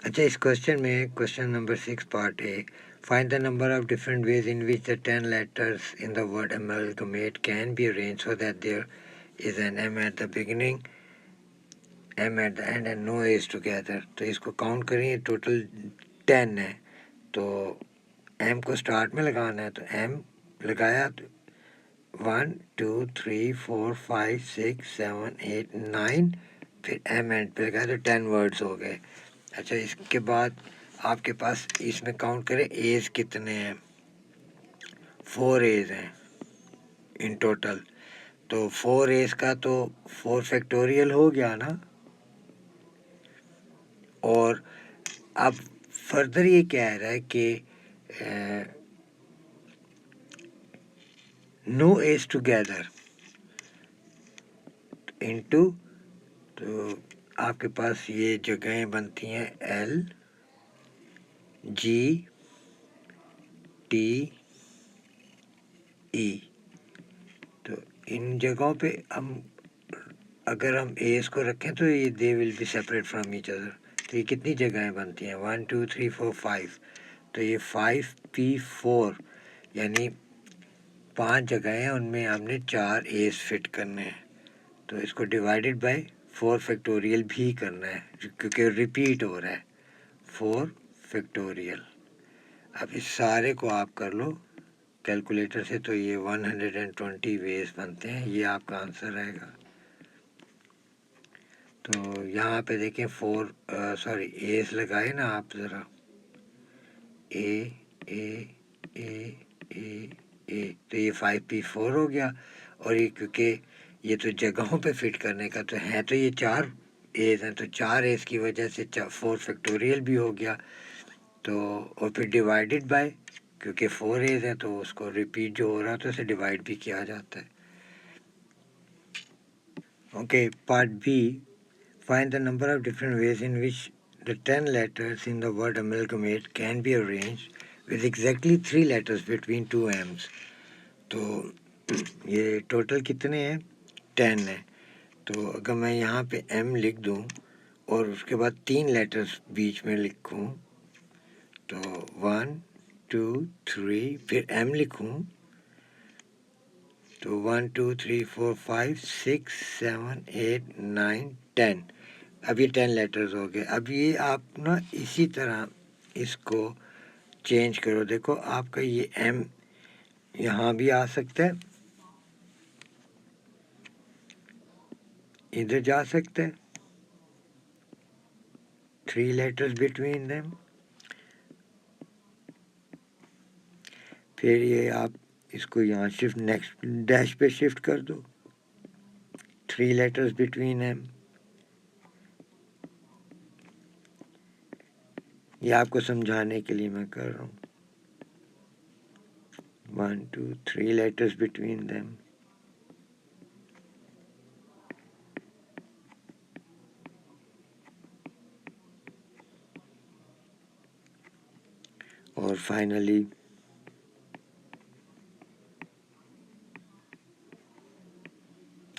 اچھا اس کوشچن میں question number 6 part a find the number of different ways in which the 10 letters in the word amalgamate can be arranged so that there is an M at the beginning, M at the end and no A's together. تو اس کو count کریں یہ total 10 ہے. تو M کو start میں لگانا ہے تو M لگایا 1 2 3 4 5 6 7 8 9 پھر M اینڈ پہ لگایا تو 10 ورڈز ہو گئے. اچھا اس کے بعد آپ کے پاس اس میں کاؤنٹ کریں ایز کتنے ہیں. 4 ایز ہیں ان ٹوٹل. تو 4 ایز کا تو 4 فیکٹوریل ہو گیا نا. اور اب فردر یہ کہہ رہا ہے کہ نو ایز ٹوگیدر انٹو. تو آپ کے پاس یہ جگہیں بنتی ہیں ایل جی ٹی ای. تو ان جگہوں پہ ہم اگر ہم ایز کو رکھیں تو یہ they will be separate from each other. تو یہ کتنی جگہیں بنتی ہیں 1 2 3 4 5. تو یہ 5p4 یعنی 5 جگہیں ہیں ان میں ہم نے 4 ایز فٹ کرنے ہیں. تو اس کو ڈیوائڈیڈ بائی 4 فیکٹوریل بھی کرنا ہے کیونکہ ریپیٹ ہو رہا ہے 4 فیکٹوریل. اب اس سارے کو آپ کر لو کیلکولیٹر سے تو یہ 120 ویز بنتے ہیں. یہ آپ کا آنسر رہے گا. تو یہاں پہ دیکھیں 4 ایز لگائے نا آپ ذرا اے اے اے اے اے. تو یہ 5p4 ہو گیا. اور یہ کیونکہ یہ تو جگہوں پہ فٹ کرنے کا تو ہے تو یہ 4 ایز ہیں تو 4 ایز کی وجہ سے 4 فیکٹوریل بھی ہو گیا. تو اور پھر ڈیوائڈیڈ بائی کیونکہ 4 ایز ہے تو اس کو ریپیٹ جو ہو رہا تو اسے ڈیوائڈ بھی کیا جاتا ہے. Okay part B find the number of different ways in which the 10 letters in the word amalgamate can be arranged with exactly 3 letters between 2 M's. تو یہ ٹوٹل کتنے ہیں 10 ہیں. تو اگر میں یہاں پہ M لکھ دوں اور اس کے بعد 3 لیٹرز بیچ میں لکھوں تو 1 2 3 پھر M لکھوں تو 1 2 3 4 5 6 7 8 9 10. اب یہ 10 لیٹرز ہو گئے. اب یہ آپ نا اسی طرح اس کو چینج کرو. دیکھو آپ کا یہ M یہاں بھی آ سکتا ہے ادھر جا سکتا ہے 3 لیٹرز بٹوین دیم. پھر یہ آپ اس کو یہاں شفٹ نیکسٹ ڈیش پہ شفٹ کر دو 3 لیٹرز بٹوین دیم. یہ آپ کو سمجھانے کے لیے میں کر رہا ہوں 1 2 3 لیٹرز بٹوین دیم. اور فائنلی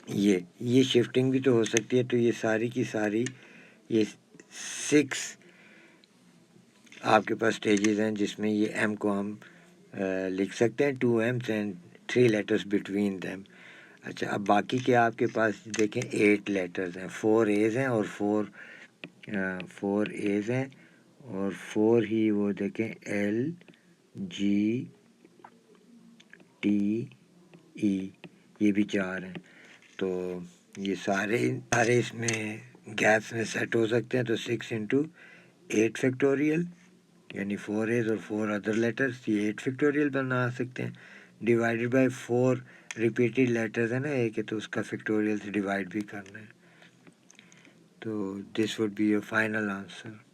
یہ شفٹنگ بھی تو ہو سکتی ہے. تو یہ ساری کی ساری یہ 6 آپ کے پاس سٹیجز ہیں جس میں یہ M کو ہم لکھ سکتے ہیں 2 M's and 3 letters between them. اچھا اب باقی کے آپ کے پاس دیکھیں 8 لیٹرز ہیں 4 ایز ہیں اور 4 ایز ہیں اور 4 ہی وہ دیکھیں ایل جی ٹی ای یہ بھی 4 ہیں. تو یہ سارے اس میں گیپس میں سیٹ ہو سکتے ہیں. تو 6 انٹو 8 فیکٹوریل یعنی 4 ایز اور 4 ادر لیٹرس یہ 8 فیکٹوریل بنا سکتے ہیں. ڈیوائڈیڈ بائی 4 ریپیٹیڈ لیٹرز ہے نا ایک ہے تو اس کا فیکٹوریل سے ڈیوائڈ بھی کرنا ہے. تو this would be your final answer.